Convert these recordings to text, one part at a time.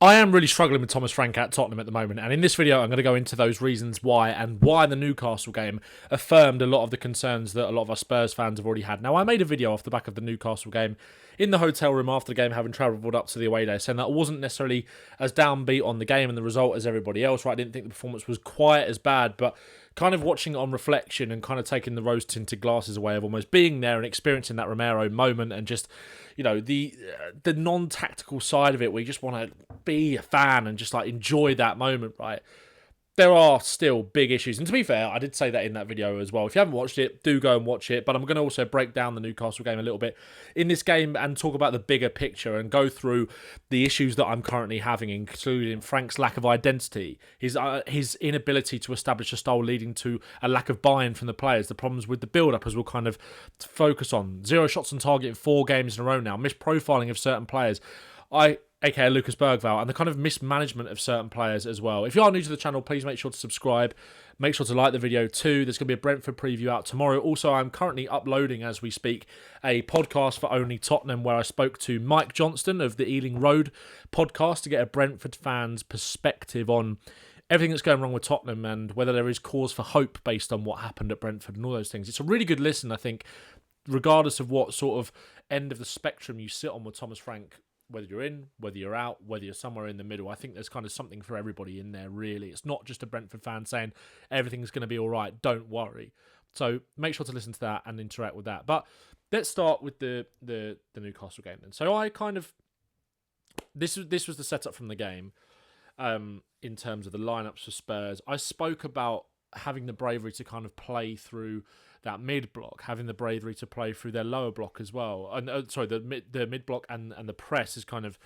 I am really struggling with Thomas Frank at Tottenham at the moment, and in this video I'm going to go into those reasons why and why the Newcastle game affirmed a lot of the concerns that a lot of our Spurs fans have already had. Now, I made a video off the back of the Newcastle game in the hotel room after the game, having travelled up to the away day, saying that I wasn't necessarily as downbeat on the game and the result as everybody else. Right, I didn't think the performance was quite as bad, but kind of watching it on reflection and kind of taking the rose-tinted glasses away of almost being there and experiencing that Romero moment and just, the non-tactical side of it where you just want to be a fan and just like enjoy that moment, right? There are still big issues. And to be fair, I did say that in that video as well. If you haven't watched it, do go and watch it. But I'm going to also break down the Newcastle game a little bit in this game and talk about the bigger picture and go through the issues that I'm currently having, including Frank's lack of identity, his inability to establish a style leading to a lack of buy-in from the players, the problems with the build-up as we'll kind of focus on. 0 shots on target in 4 games in a row now, misprofiling of certain players. aka Lucas Bergvall, and the kind of mismanagement of certain players as well. If you are new to the channel, please make sure to subscribe. Make sure to like the video too. There's going to be a Brentford preview out tomorrow. Also, I'm currently uploading, as we speak, a podcast for Only Tottenham where I spoke to Mike Johnston of the Ealing Road podcast to get a Brentford fan's perspective on everything that's going wrong with Tottenham and whether there is cause for hope based on what happened at Brentford and all those things. It's a really good listen, I think, regardless of what sort of end of the spectrum you sit on with Thomas Frank. Whether you're in, whether you're out, whether you're somewhere in the middle, I think there's kind of something for everybody in there, really. It's not just a Brentford fan saying everything's going to be all right, don't worry. So make sure to listen to that and interact with that. But let's start with the Newcastle game then. So I kind of... This was the setup from the game in terms of the lineups for Spurs. I spoke about having the bravery to kind of play through that mid block, having the bravery to play through their lower block as well. And the mid block and the press is kind of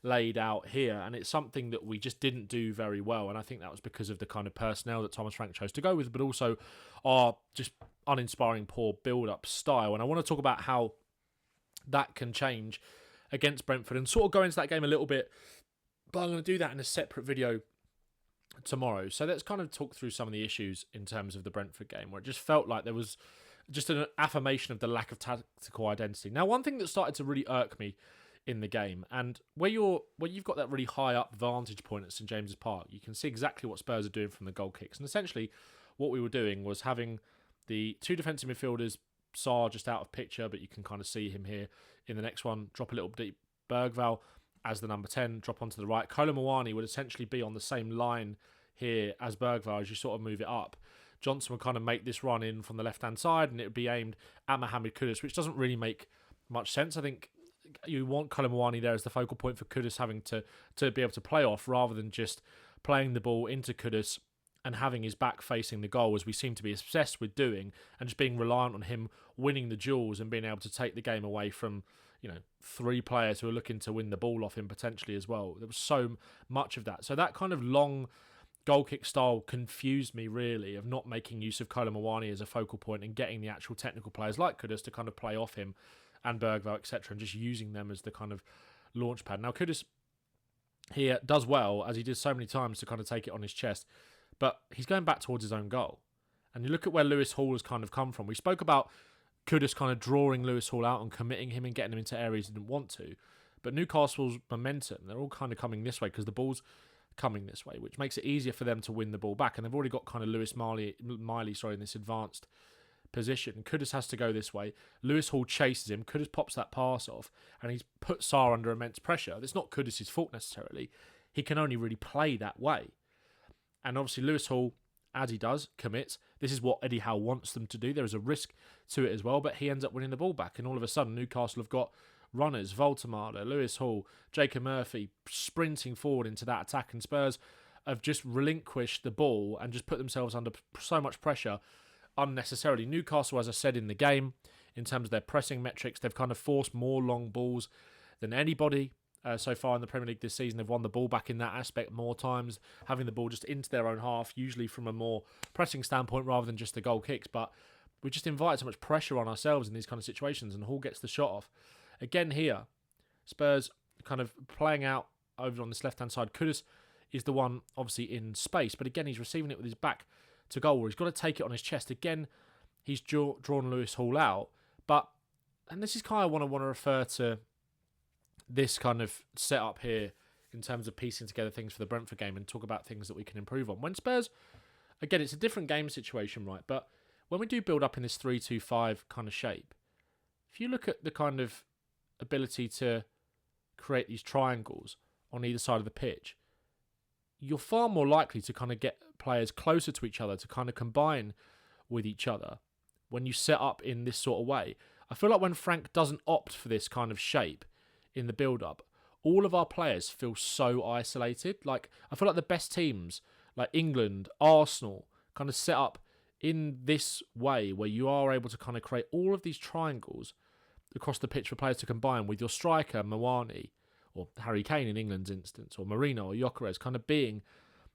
laid out here, and it's something that we just didn't do very well. And I think that was because of the kind of personnel that Thomas Frank chose to go with, but also our just uninspiring, poor build-up style. And I want to talk about how that can change against Brentford and sort of go into that game a little bit. But I'm going to do that in a separate video tomorrow. So let's kind of talk through some of the issues in terms of the Brentford game, where it just felt like there was just an affirmation of the lack of tactical identity. Now, one thing that started to really irk me in the game, and where you've got that really high up vantage point at St James's Park, you can see exactly what Spurs are doing from the goal kicks. And essentially what we were doing was having the 2 defensive midfielders, Sarr just out of picture, but you can kind of see him here in the next one, drop a little deep. Bergvall as the number 10, drop onto the right. Kolo Muani would essentially be on the same line here as Bergvall as you sort of move it up. Johnson would kind of make this run in from the left-hand side, and it would be aimed at Mohammed Kudus, which doesn't really make much sense. I think you want Kolo Muani there as the focal point for Kudus having to be able to play off, rather than just playing the ball into Kudus and having his back facing the goal, as we seem to be obsessed with doing, and just being reliant on him winning the duels and being able to take the game away from 3 players who are looking to win the ball off him potentially as well. There was so much of that. So that kind of long goal kick style confused me, really, of not making use of Kolo Muani as a focal point and getting the actual technical players like Kudus to kind of play off him and Bergvall, etc., and just using them as the kind of launch pad. Now, Kudus here does well, as he did so many times, to kind of take it on his chest, but he's going back towards his own goal. And you look at where Lewis Hall has kind of come from. We spoke about Kudus kind of drawing Lewis Hall out and committing him and getting him into areas he didn't want to. But Newcastle's momentum, they're all kind of coming this way because the ball's coming this way, which makes it easier for them to win the ball back. And they've already got kind of Lewis Miley in this advanced position. Kudus has to go this way. Lewis Hall chases him. Kudus pops that pass off, and he's put Sarr under immense pressure. It's not Kudus' fault necessarily. He can only really play that way. And obviously Lewis Hall, as he does, commits. This is what Eddie Howe wants them to do. There is a risk to it as well, but he ends up winning the ball back. And all of a sudden, Newcastle have got runners, Voltemada, Lewis Hall, Jacob Murphy, sprinting forward into that attack. And Spurs have just relinquished the ball and just put themselves under so much pressure unnecessarily. Newcastle, as I said in the game, in terms of their pressing metrics, they've kind of forced more long balls than anybody. So far in the Premier League this season, they've won the ball back in that aspect more times, having the ball just into their own half, usually from a more pressing standpoint rather than just the goal kicks. But we just invite so much pressure on ourselves in these kind of situations, and Hall gets the shot off. Again here, Spurs kind of playing out over on this left-hand side. Kudus is the one obviously in space, but again, he's receiving it with his back to goal, where he's got to take it on his chest. Again, he's drawn Lewis Hall out. And this is kind of what I want to refer to this kind of setup here in terms of piecing together things for the Brentford game and talk about things that we can improve on. When Spurs, again, it's a different game situation, right? But when we do build up in this 3-2-5 kind of shape, if you look at the kind of ability to create these triangles on either side of the pitch, you're far more likely to kind of get players closer to each other, to kind of combine with each other when you set up in this sort of way. I feel like when Frank doesn't opt for this kind of shape in the build-up, all of our players feel so isolated. Like, I feel like the best teams, like England, Arsenal, kind of set up in this way where you are able to kind of create all of these triangles across the pitch for players to combine with your striker, Mawani, or Harry Kane in England's instance, or Marino or Gyökeres, kind of being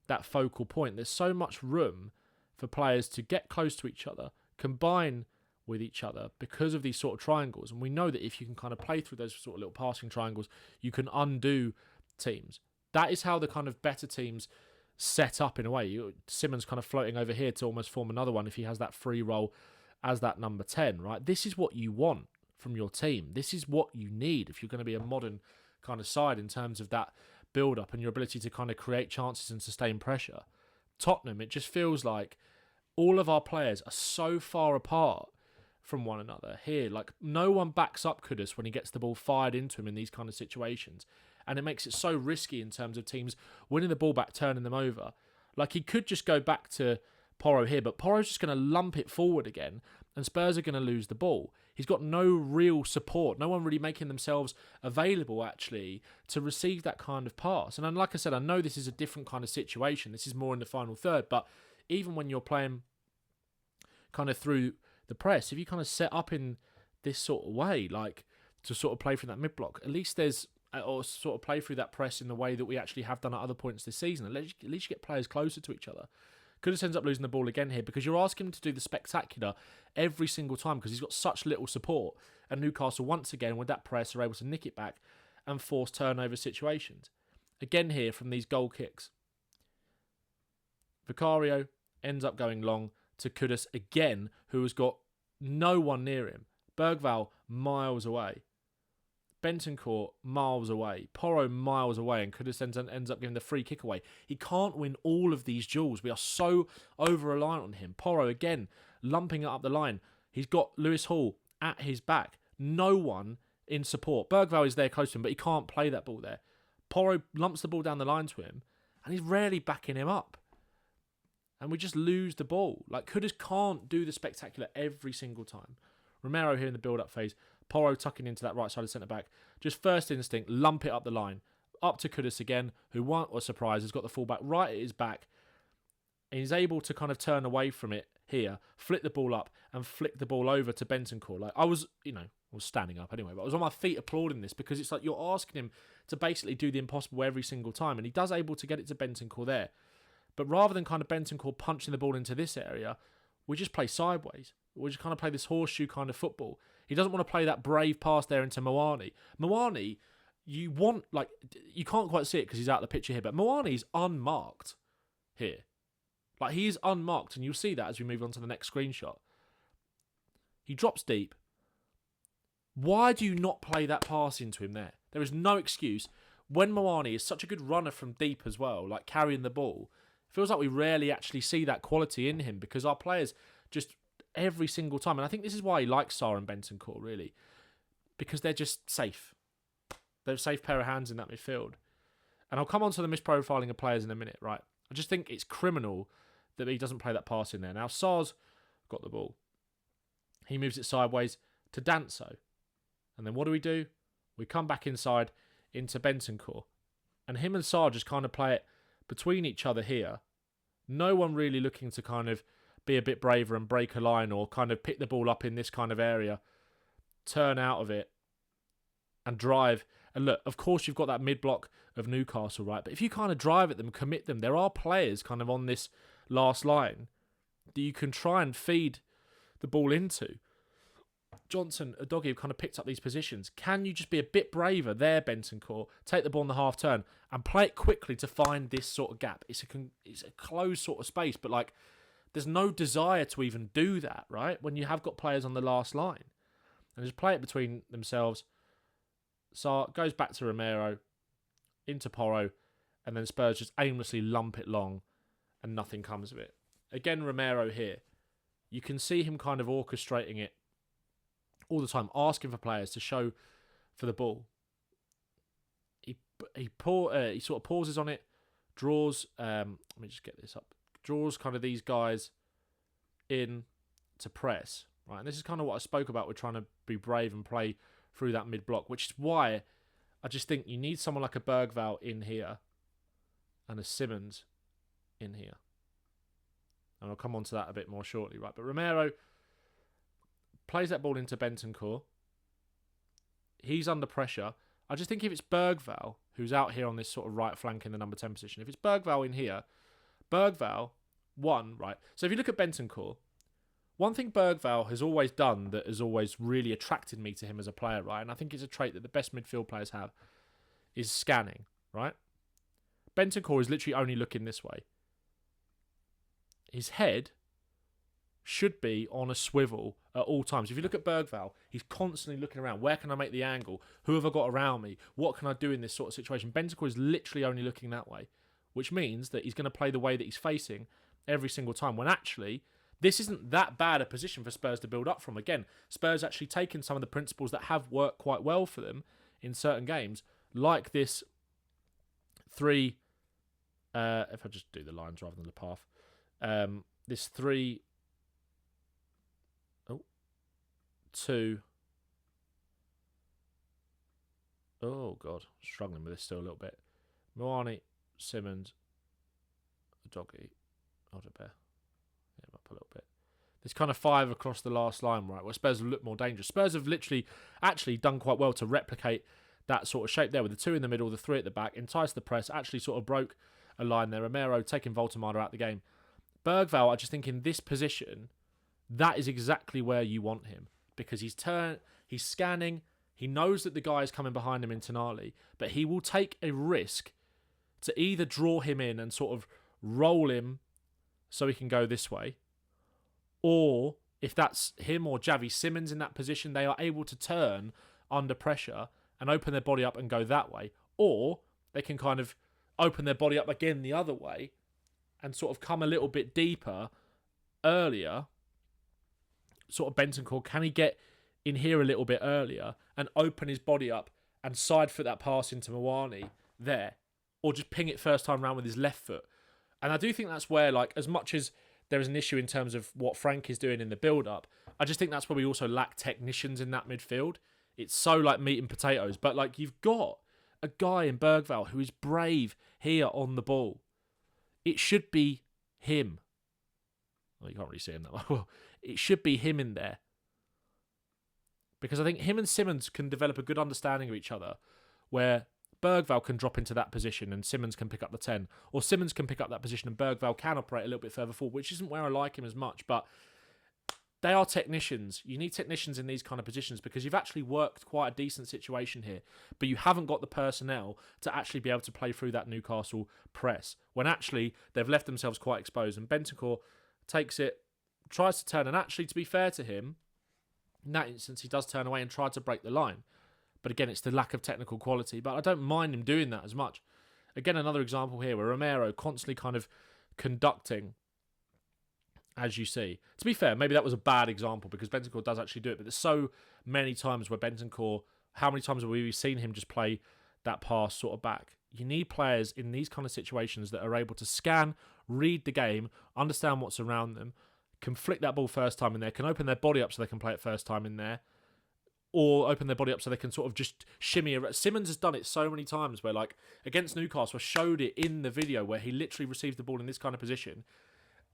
that focal point. There's so much room for players to get close to each other, combine with each other because of these sort of triangles. And we know that if you can kind of play through those sort of little passing triangles, you can undo teams. That is how the kind of better teams set up in a way. Simmons kind of floating over here to almost form another one if he has that free role as that number 10, right? This is what you want from your team. This is what you need if you're going to be a modern kind of side in terms of that build-up and your ability to kind of create chances and sustain pressure. Tottenham, it just feels like all of our players are so far apart from one another here. Like, no one backs up Kudus when he gets the ball fired into him in these kind of situations. And it makes it so risky in terms of teams winning the ball back, turning them over. Like, he could just go back to Porro here, but Porro's just going to lump it forward again, and Spurs are going to lose the ball. He's got no real support, no one really making themselves available, actually, to receive that kind of pass. And then, like I said, I know this is a different kind of situation. This is more in the final third, but even when you're playing kind of through the press, if you kind of set up in this sort of way, like to sort of play through that mid-block, at least there's, or sort of play through that press in the way that we actually have done at other points this season, at least you get players closer to each other. Kudus ends up losing the ball again here because you're asking him to do the spectacular every single time because he's got such little support. And Newcastle, once again, with that press, are able to nick it back and force turnover situations. Again here from these goal kicks. Vicario ends up going long to Kudus again, who has got no one near him. Bergvall miles away. Bentancur miles away. Porro miles away, and Kudus ends up giving the free kick away. He can't win all of these duels. We are so over-reliant on him. Porro, again, lumping it up the line. He's got Lewis Hall at his back. No one in support. Bergvall is there close to him, but he can't play that ball there. Porro lumps the ball down the line to him, and he's rarely backing him up. And we just lose the ball. Like, Kudus can't do the spectacular every single time. Romero here in the build-up phase. Porro tucking into that right side of centre-back. Just first instinct, lump it up the line. Up to Kudus again, who won't or surprise, has got the full-back right at his back. And he's able to kind of turn away from it here, flick the ball up, and flick the ball over to Bentancur. Like, I was standing up anyway, but I was on my feet applauding this because it's like you're asking him to basically do the impossible every single time. And he does able to get it to Bentancur there. But rather than kind of Bentancur punching the ball into this area, we just play sideways. We just kind of play this horseshoe kind of football. He doesn't want to play that brave pass there into Mawani. Mawani, you can't quite see it because he's out of the picture here, but Mawani's unmarked here. Like, he is unmarked, and you'll see that as we move on to the next screenshot. He drops deep. Why do you not play that pass into him there? There is no excuse. When Mawani is such a good runner from deep as well, like carrying the ball, it feels like we rarely actually see that quality in him because our players just every single time, and I think this is why he likes Sarr and Bentancur, really, because they're just safe. They're a safe pair of hands in that midfield. And I'll come on to the misprofiling of players in a minute, right? I just think it's criminal that he doesn't play that pass in there. Now, Sarr's got the ball. He moves it sideways to Danso. And then what do? We come back inside into Bentancur. And him and Sarr just kind of play it between each other here. No one really looking to kind of be a bit braver and break a line or kind of pick the ball up in this kind of area, turn out of it and drive. And look, of course you've got that mid-block of Newcastle, right? But if you kind of drive at them, commit them, there are players kind of on this last line that you can try and feed the ball into. Johnson, Udogie have kind of picked up these positions. Can you just be a bit braver there, Bentancur? Take the ball on the half turn and play it quickly to find this sort of gap. It's a closed sort of space, but like there's no desire to even do that, right? When you have got players on the last line. And just play it between themselves. Sarr goes back to Romero. into Porro, and then Spurs just aimlessly lump it long and nothing comes of it. Again, Romero here. You can see him kind of orchestrating it all the time, asking for players to show for the ball. He sort of pauses on it, draws, let me just get this up, draws kind of these guys in to press, right? And this is kind of what I spoke about. We're trying to be brave and play through that mid-block, which is why I just think you need someone like a Bergvall in here and a Simmons in here. And I'll come on to that a bit more shortly, right? But Romero plays that ball into Bentancur. He's under pressure. I just think if it's Bergvall, who's out here on this sort of right flank in the number 10 position, if it's Bergvall in here, Bergvall, right? So if you look at Bentancur, one thing Bergvall has always done that has always really attracted me to him as a player, right? And I think it's a trait that the best midfield players have, is scanning, right? Bentancur is literally only looking this way. His head should be on a swivel at all times. If you look at Bergvall, he's constantly looking around. Where can I make the angle? Who have I got around me? What can I do in this sort of situation? Bentancur is literally only looking that way, which means that he's going to play the way that he's facing every single time, when actually this isn't that bad a position for Spurs to build up from. Again, Spurs actually taken some of the principles that have worked quite well for them in certain games, like this three, if I just do the lines rather than the path, this 3-2. Oh God, struggling with this still a little bit. Moani, Simmons, Doggy, Alderbear. Yeah, up a little bit. There's kind of 5 across the last line, right, where Spurs look more dangerous. Spurs have literally actually done quite well to replicate that sort of shape there, with the 2 in the middle, the 3 at the back, entice the press, actually sort of broke a line there. Romero taking Voltemada out the game. Bergvall, I just think in this position, that is exactly where you want him, because he's scanning, he knows that the guy is coming behind him in Tonali, but he will take a risk to either draw him in and sort of roll him so he can go this way, or if that's him or Javi Simmons in that position, they are able to turn under pressure and open their body up and go that way, or they can kind of open their body up again the other way and sort of come a little bit deeper earlier. Sort of Bentancur, can he get in here a little bit earlier and open his body up and side foot that pass into Moani there, or just ping it first time round with his left foot? And I do think that's where, like, as much as there is an issue in terms of what Frank is doing in the build-up, I just think that's where we also lack technicians in that midfield. It's so like meat and potatoes, but like you've got a guy in Bergvall who is brave here on the ball. It should be him. Well, you can't really see him that well. Well, it should be him in there. Because I think him and Simmons can develop a good understanding of each other, where Bergvall can drop into that position and Simmons can pick up the 10. Or Simmons can pick up that position and Bergvall can operate a little bit further forward, which isn't where I like him as much. But they are technicians. You need technicians in these kind of positions, because you've actually worked quite a decent situation here, but you haven't got the personnel to actually be able to play through that Newcastle press, when actually they've left themselves quite exposed. And Bentancur takes it, tries to turn, and actually, to be fair to him, in that instance, he does turn away and try to break the line. But again, it's the lack of technical quality. But I don't mind him doing that as much. Again, another example here where Romero constantly kind of conducting, as you see. To be fair, maybe that was a bad example, because Bentancur does actually do it. But there's so many times where Bentancur, how many times have we seen him just play that pass sort of back? You need players in these kind of situations that are able to scan, read the game, understand what's around them, can flick that ball first time in there, can open their body up so they can play it first time in there, or open their body up so they can sort of just shimmy around. Simmons has done it so many times where, like, against Newcastle, I showed it in the video where he literally receives the ball in this kind of position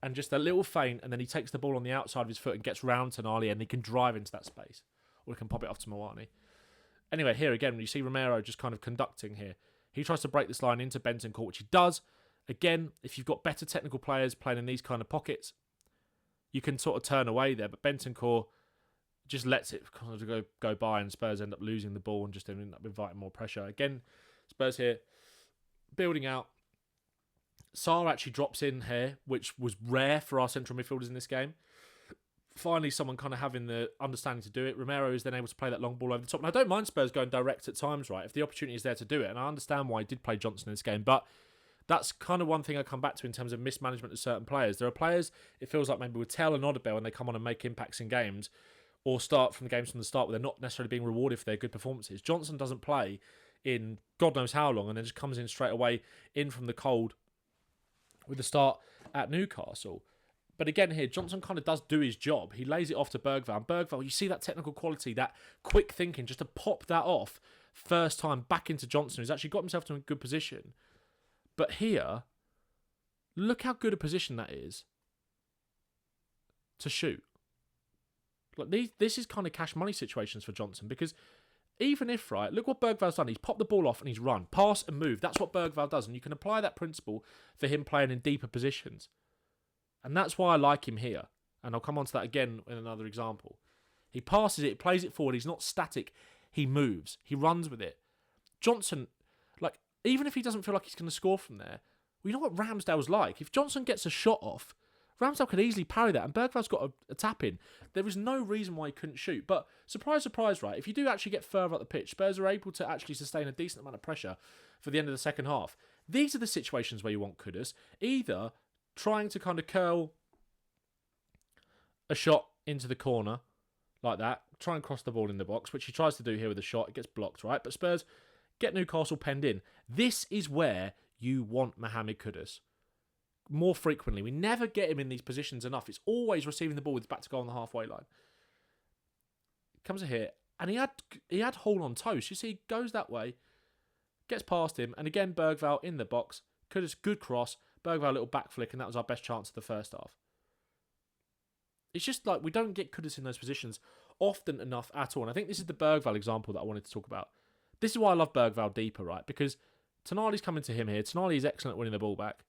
and just a little feint, and then he takes the ball on the outside of his foot and gets round to Tonali, and he can drive into that space, or he can pop it off to Moani. Anyway, here again, you see Romero just kind of conducting here. He tries to break this line into Bentancur, which he does. Again, if you've got better technical players playing in these kind of pockets, you can sort of turn away there, but Bentancur just lets it kind of go by, and Spurs end up losing the ball and just end up inviting more pressure. Again, Spurs here building out. Sarr actually drops in here, which was rare for our central midfielders in this game. finally someone kind of having the understanding to do it. Romero is then able to play that long ball over the top. And I don't mind Spurs going direct at times, right, if the opportunity is there to do it. And I understand why he did play Johnson in this game. But that's kind of one thing I come back to in terms of mismanagement of certain players. There are players, it feels like maybe with Tell and Oderbell, and they come on and make impacts in games, or start from the games from the start where they're not necessarily being rewarded for their good performances. Johnson doesn't play in God knows how long and then just comes in straight away in from the cold with the start at Newcastle. But again here, Johnson kind of does do his job. He lays it off to Bergvall. And Bergvall, you see that technical quality, that quick thinking, just to pop that off first time back into Johnson, who's actually got himself to a good position. But here, look how good a position that is to shoot. Like this is kind of cash money situations for Johnson, because even if, right, look what Bergvall's done. He's popped the ball off and he's run. Pass and move. That's what Bergvall does. And you can apply that principle for him playing in deeper positions. And that's why I like him here. And I'll come on to that again in another example. He passes it, he plays it forward. He's not static. He moves. He runs with it. Johnson, like, even if he doesn't feel like he's going to score from there, well, you know what Ramsdale's like? If Johnson gets a shot off, Ramsdale could easily parry that, and Bergvall's got a tap in. There is no reason why he couldn't shoot. But surprise, surprise, right? If you do actually get further up the pitch, Spurs are able to actually sustain a decent amount of pressure for the end of the second half. These are the situations where you want Kudus either trying to kind of curl a shot into the corner like that, try and cross the ball in the box, which he tries to do here with a shot. It gets blocked, right? But Spurs get Newcastle penned in. This is where you want Mohammed Kudus more frequently. We never get him in these positions enough. It's always receiving the ball with his back to goal on the halfway line. Comes to here, and he had Hall on toast. You see, he goes that way, gets past him, and again Bergvall in the box. Kudus, good cross. Bergvall a little back flick, and that was our best chance of the first half. It's just like we don't get Kudus in those positions often enough at all. And I think this is the Bergvall example that I wanted to talk about. This is why I love Bergvall deeper, right? Because Tonali's coming to him here. Tonali is excellent at winning the ball back.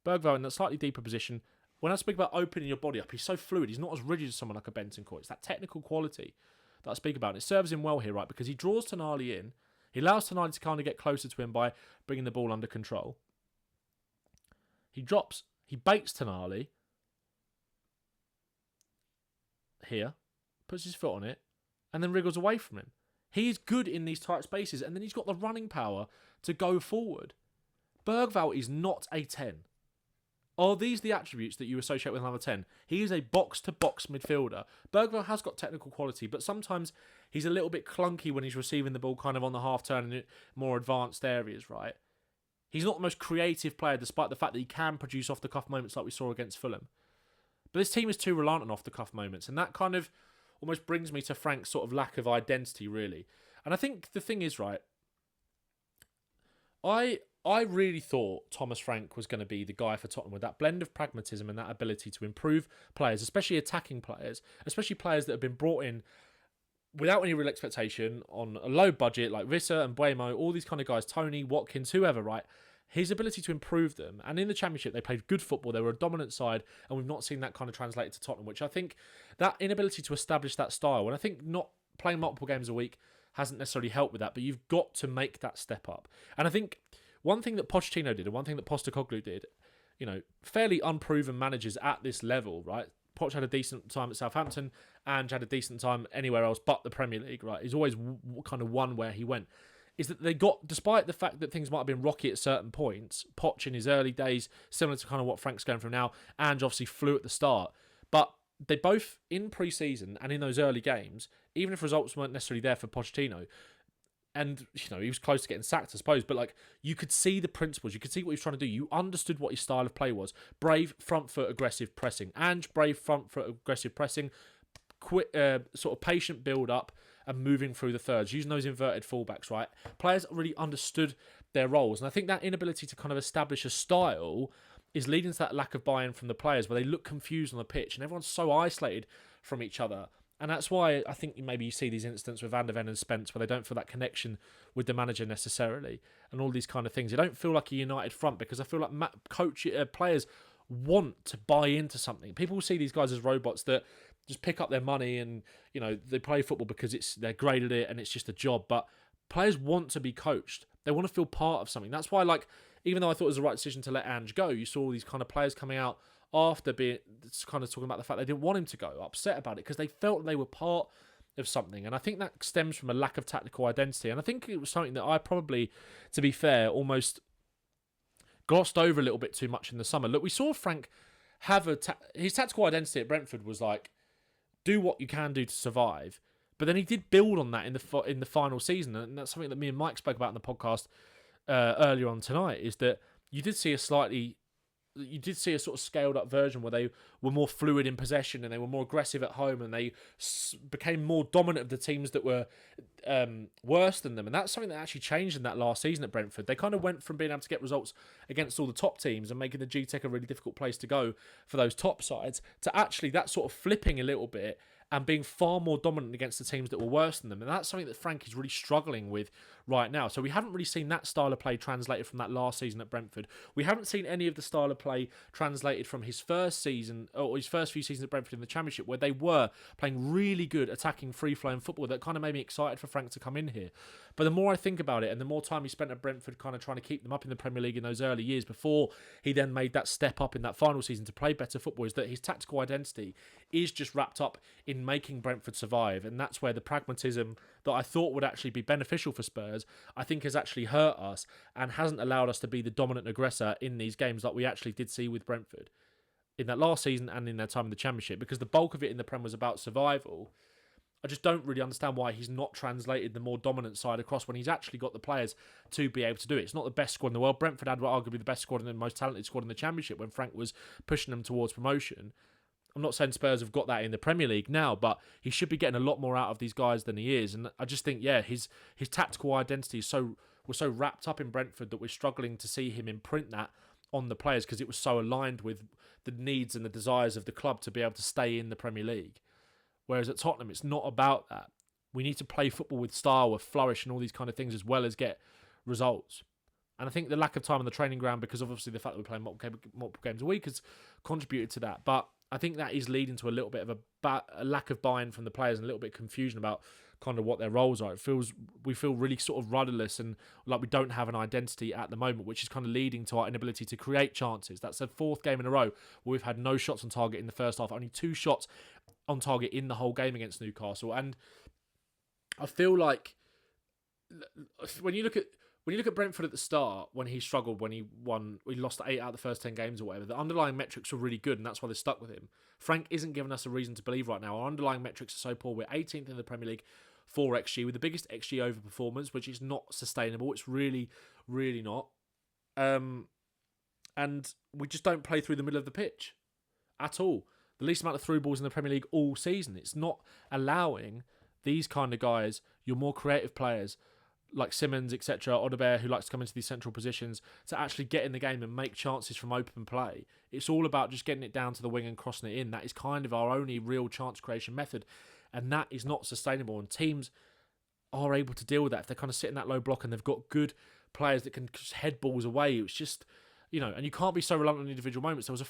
Bergvall in that slightly deeper position. When I speak about opening your body up, he's so fluid. He's not as rigid as someone like a Bentancur. It's that technical quality that I speak about. And it serves him well here, right? Because he draws Tonali in. He allows Tonali to kind of get closer to him by bringing the ball under control. He baits Tonali here, puts his foot on it, and then wriggles away from him. He is good in these tight spaces, and then he's got the running power to go forward. Bergvall is not a 10. Are these the attributes that you associate with another 10? He is a box-to-box midfielder. Bergvall has got technical quality, but sometimes he's a little bit clunky when he's receiving the ball kind of on the half-turn in more advanced areas, right? He's not the most creative player, despite the fact that he can produce off-the-cuff moments like we saw against Fulham. But this team is too reliant on off-the-cuff moments, and that kind of almost brings me to Frank's sort of lack of identity, really. And I think the thing is, right, I really thought Thomas Frank was going to be the guy for Tottenham with that blend of pragmatism and that ability to improve players, especially attacking players, especially players that have been brought in without any real expectation on a low budget, like Visser and Bowman, all these kind of guys, Tony, Watkins, whoever, right? His ability to improve them, and in the Championship they played good football, they were a dominant side, and we've not seen that kind of translated to Tottenham, which I think that inability to establish that style, and I think not playing multiple games a week hasn't necessarily helped with that, but you've got to make that step up. And I think one thing that Pochettino did, and one thing that Postecoglou did, you know, fairly unproven managers at this level, right? Poch had a decent time at Southampton, and had a decent time anywhere else but the Premier League, right? He's always kind of won where he went. Is that they got, despite the fact that things might have been rocky at certain points, Poch in his early days, similar to kind of what Frank's going through now, and obviously flew at the start. But they both, in pre-season and in those early games, even if results weren't necessarily there for Pochettino, and, you know, he was close to getting sacked, I suppose, but, like, you could see the principles. You could see what he was trying to do. You understood what his style of play was. Brave, front foot, aggressive pressing. Ange, brave, front foot, aggressive pressing. Quick, sort of patient build-up and moving through the thirds, using those inverted fullbacks, right? Players really understood their roles. And I think that inability to kind of establish a style is leading to that lack of buy-in from the players, where they look confused on the pitch and everyone's so isolated from each other. And that's why I think maybe you see these incidents with Van der Ven and Spence where they don't feel that connection with the manager necessarily, and all these kind of things. They don't feel like a united front, because I feel like players want to buy into something. People see these guys as robots that just pick up their money and, you know, they play football because they're great at it and it's just a job. But players want to be coached. They want to feel part of something. That's why, like, even though I thought it was the right decision to let Ange go, you saw all these kind of players coming out after being kind of talking about the fact they didn't want him to go, upset about it because they felt they were part of something. And I think that stems from a lack of tactical identity. And I think it was something that I probably, to be fair, almost glossed over a little bit too much in the summer. Look, we saw Frank have his tactical identity at Brentford was like, do what you can do to survive. But then he did build on that in the final season, and that's something that me and Mike spoke about in the podcast earlier on tonight. Is that you did see a sort of scaled up version where they were more fluid in possession and they were more aggressive at home and they became more dominant of the teams that were worse than them. And that's something that actually changed in that last season at Brentford. They kind of went from being able to get results against all the top teams and making the G-Tech a really difficult place to go for those top sides to actually that sort of flipping a little bit and being far more dominant against the teams that were worse than them. And that's something that Frank is really struggling with right now. So we haven't really seen that style of play translated from that last season at Brentford. We haven't seen any of the style of play translated from his first season, or his first few seasons at Brentford in the Championship, where they were playing really good, attacking, free-flowing football that kind of made me excited for Frank to come in here. But the more I think about it, and the more time he spent at Brentford kind of trying to keep them up in the Premier League in those early years before he then made that step up in that final season to play better football, is that his tactical identity is just wrapped up in making Brentford survive. And that's where the pragmatism that I thought would actually be beneficial for Spurs, I think has actually hurt us and hasn't allowed us to be the dominant aggressor in these games like we actually did see with Brentford in that last season and in their time in the Championship, because the bulk of it in the Prem was about survival. I just don't really understand why he's not translated the more dominant side across when he's actually got the players to be able to do it. It's not the best squad in the world. Brentford had arguably the best squad and the most talented squad in the Championship when Frank was pushing them towards promotion. I'm not saying Spurs have got that in the Premier League now, but he should be getting a lot more out of these guys than he is. And I just think, his tactical identity was so wrapped up in Brentford that we're struggling to see him imprint that on the players because it was so aligned with the needs and the desires of the club to be able to stay in the Premier League. Whereas at Tottenham, it's not about that. We need to play football with style, with flourish and all these kind of things as well as get results. And I think the lack of time on the training ground, because of obviously the fact that we're playing multiple games a week, has contributed to that. But I think that is leading to a little bit of a lack of buy-in from the players and a little bit of confusion about kind of what their roles are. We feel really sort of rudderless and like we don't have an identity at the moment, which is kind of leading to our inability to create chances. That's the fourth game in a row where we've had no shots on target in the first half, only 2 shots on target in the whole game against Newcastle. And I feel like when you look at Brentford at the start, when he struggled, when he lost 8 out of the first 10 games or whatever, the underlying metrics were really good and that's why they stuck with him. Frank isn't giving us a reason to believe right now. Our underlying metrics are so poor. We're 18th in the Premier League for XG, with the biggest XG over performance, which is not sustainable. It's really, really not. And we just don't play through the middle of the pitch at all. The least amount of through balls in the Premier League all season. It's not allowing these kind of guys, your more creative players, like Simmons, etc., Odobert, who likes to come into these central positions, to actually get in the game and make chances from open play. It's all about just getting it down to the wing and crossing it in. That is kind of our only real chance creation method, and that is not sustainable. And teams are able to deal with that if they kind of sit in that low block and they've got good players that can just head balls away. It's just, and you can't be so reliant on individual moments. There was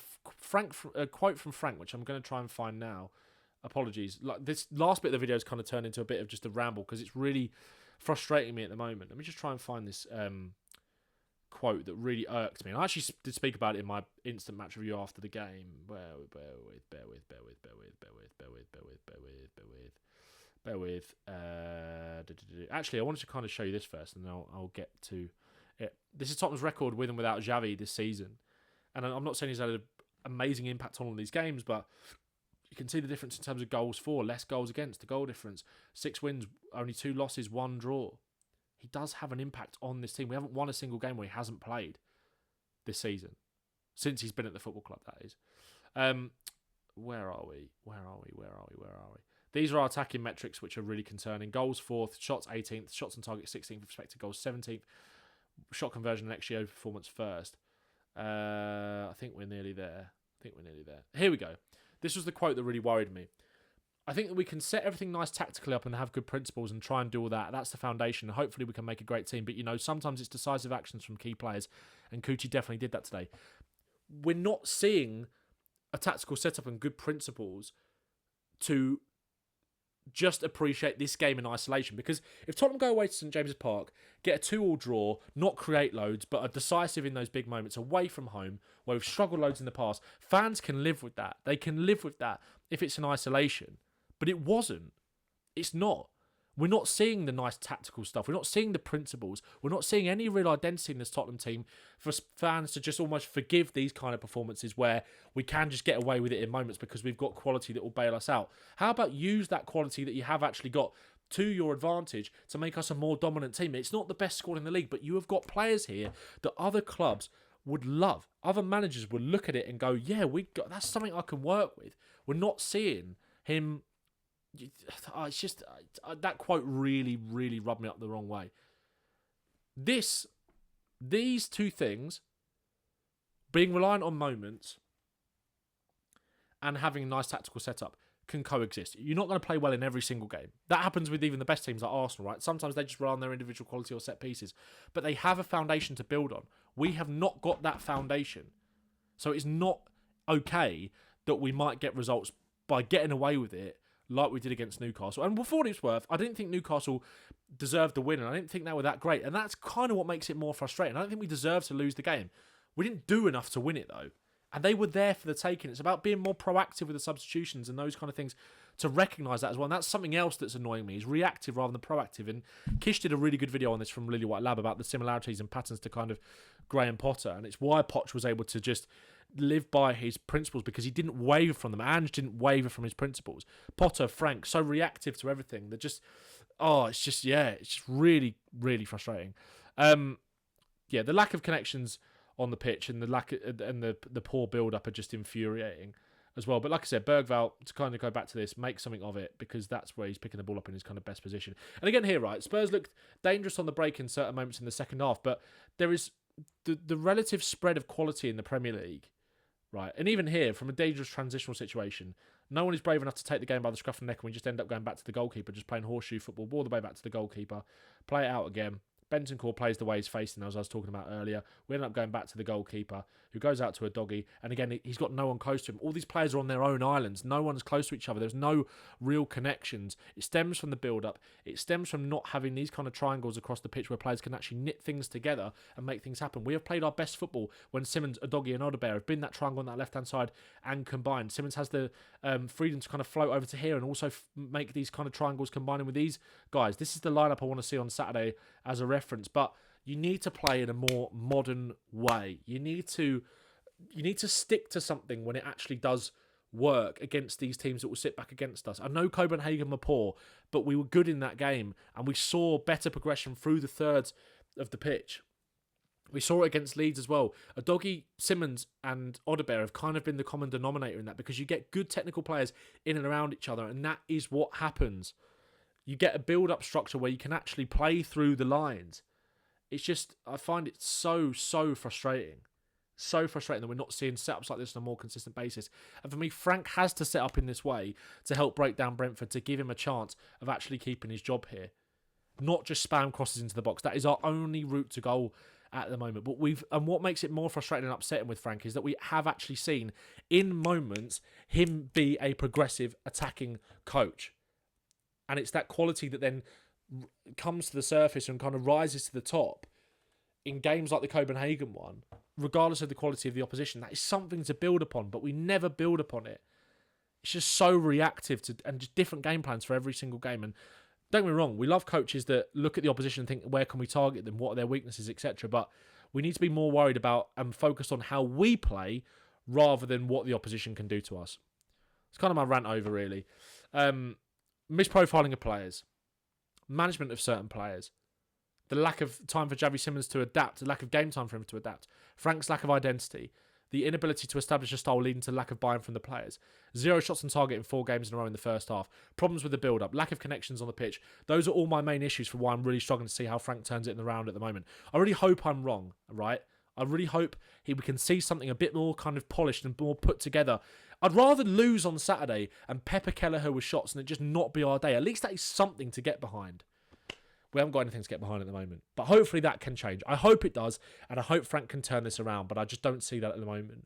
a quote from Frank, which I'm going to try and find now. Apologies. Like this last bit of the video has kind of turned into a bit of just a ramble because it's really frustrating me at the moment. Let me just try and find this quote that really irked me. And I actually did speak about it in my instant match review after the game. Bear with. Actually, I wanted to kind of show you this first, and then I'll get to it. This is Tottenham's record with and without Xavi this season. And I'm not saying he's had an amazing impact on all these games, but you can see the difference in terms of goals for, less goals against, the goal difference. 6 wins, only 2 losses, 1 draw. He does have an impact on this team. We haven't won a single game where he hasn't played this season. Since he's been at the football club, that is. Where are we? These are our attacking metrics, which are really concerning. Goals 4th, shots 18th, shots on target 16th, expected goals 17th, shot conversion and XG over performance 1st. I think we're nearly there. Here we go. This was the quote that really worried me. I think that we can set everything nice tactically up and have good principles and try and do all that. That's the foundation. Hopefully we can make a great team. But, sometimes it's decisive actions from key players. And Kucci definitely did that today. We're not seeing a tactical setup and good principles to just appreciate this game in isolation, because if Tottenham go away to St James's Park, get a 2-2 draw, not create loads, but are decisive in those big moments away from home, where we've struggled loads in the past, fans can live with that. They can live with that if it's in isolation. But it wasn't. It's not. We're not seeing the nice tactical stuff. We're not seeing the principles. We're not seeing any real identity in this Tottenham team for fans to just almost forgive these kind of performances where we can just get away with it in moments because we've got quality that will bail us out. How about use that quality that you have actually got to your advantage to make us a more dominant team? It's not the best squad in the league, but you have got players here that other clubs would love. Other managers would look at it and go, yeah, that's something I can work with. We're not seeing him. It's just that quote really, really rubbed me up the wrong way. These two things, being reliant on moments and having a nice tactical setup, can coexist. You're not going to play well in every single game. That happens with even the best teams like Arsenal, right? Sometimes they just rely on their individual quality or set pieces, but they have a foundation to build on. We have not got that foundation, so it's not okay that we might get results by getting away with it like we did against Newcastle. And for what it's worth, I didn't think Newcastle deserved the win, and I didn't think they were that great. And that's kind of what makes it more frustrating. I don't think we deserve to lose the game. We didn't do enough to win it, though. And they were there for the taking. It's about being more proactive with the substitutions and those kind of things to recognise that as well. And that's something else that's annoying me, is reactive rather than proactive. And Kish did a really good video on this from Lily White Lab about the similarities and patterns to kind of Graham Potter. And it's why Poch was able to just live by his principles, because he didn't waver from them. Ange didn't waver from his principles. Potter, Frank, so reactive to everything. They're just, it's just really, really frustrating. The lack of connections on the pitch and the poor build-up are just infuriating as well. But like I said, Bergvall, to kind of go back to this, make something of it, because that's where he's picking the ball up in his kind of best position. And again here, right, Spurs looked dangerous on the break in certain moments in the second half, but there is the relative spread of quality in the Premier League, right? And even here, from a dangerous transitional situation, no one is brave enough to take the game by the scruff of the neck, and we just end up going back to the goalkeeper, just playing horseshoe football, ball the way back to the goalkeeper, play it out again. Bentancur plays the way he's facing, as I was talking about earlier. We end up going back to the goalkeeper, who goes out to a doggy, and again, he's got no one close to him. All these players are on their own islands. No one's close to each other. There's no real connections. It stems from the build-up. It stems from not having these kind of triangles across the pitch where players can actually knit things together and make things happen. We have played our best football when Simmons, Udogie and Odebear have been that triangle on that left-hand side and combined. Simmons has the freedom to kind of float over to here and also make these kind of triangles combining with these guys. This is the lineup I want to see on Saturday as a reference, but you need to play in a more modern way. You need to stick to something when it actually does work against these teams that will sit back against us. I know Copenhagen were poor, but we were good in that game, and we saw better progression through the thirds of the pitch. We saw it against Leeds as well. Udogie, Simmons and Odebear have kind of been the common denominator in that, because you get good technical players in and around each other, and that is what happens. You get a build-up structure where you can actually play through the lines. It's just, I find it so frustrating. So frustrating that we're not seeing setups like this on a more consistent basis. And for me, Frank has to set up in this way to help break down Brentford, to give him a chance of actually keeping his job here. Not just spam crosses into the box. That is our only route to goal at the moment. But what makes it more frustrating and upsetting with Frank is that we have actually seen, in moments, him be a progressive attacking coach. And it's that quality that then comes to the surface and kind of rises to the top in games like the Copenhagen one, regardless of the quality of the opposition. That is something to build upon, but we never build upon it. It's just so reactive to, and just different game plans for every single game. And don't get me wrong, we love coaches that look at the opposition and think, where can we target them? What are their weaknesses, etc. But we need to be more worried about and focused on how we play rather than what the opposition can do to us. It's kind of my rant over, really. Misprofiling of players. Management of certain players. The lack of time for Javi Simmons to adapt. The lack of game time for him to adapt. Frank's lack of identity. The inability to establish a style leading to lack of buy-in from the players. 0 shots on target in 4 games in a row in the first half. Problems with the build-up. Lack of connections on the pitch. Those are all my main issues for why I'm really struggling to see how Frank turns it in the round at the moment. I really hope I'm wrong, right? I really hope we can see something a bit more kind of polished and more put together. I'd rather lose on Saturday and pepper Kelleher with shots and it just not be our day. At least that is something to get behind. We haven't got anything to get behind at the moment. But hopefully that can change. I hope it does, and I hope Frank can turn this around, but I just don't see that at the moment.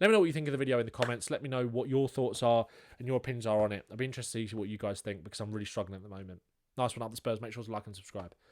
Let me know what you think of the video in the comments. Let me know what your thoughts are and your opinions are on it. I'd be interested to see what you guys think because I'm really struggling at the moment. Nice one up the Spurs. Make sure to like and subscribe.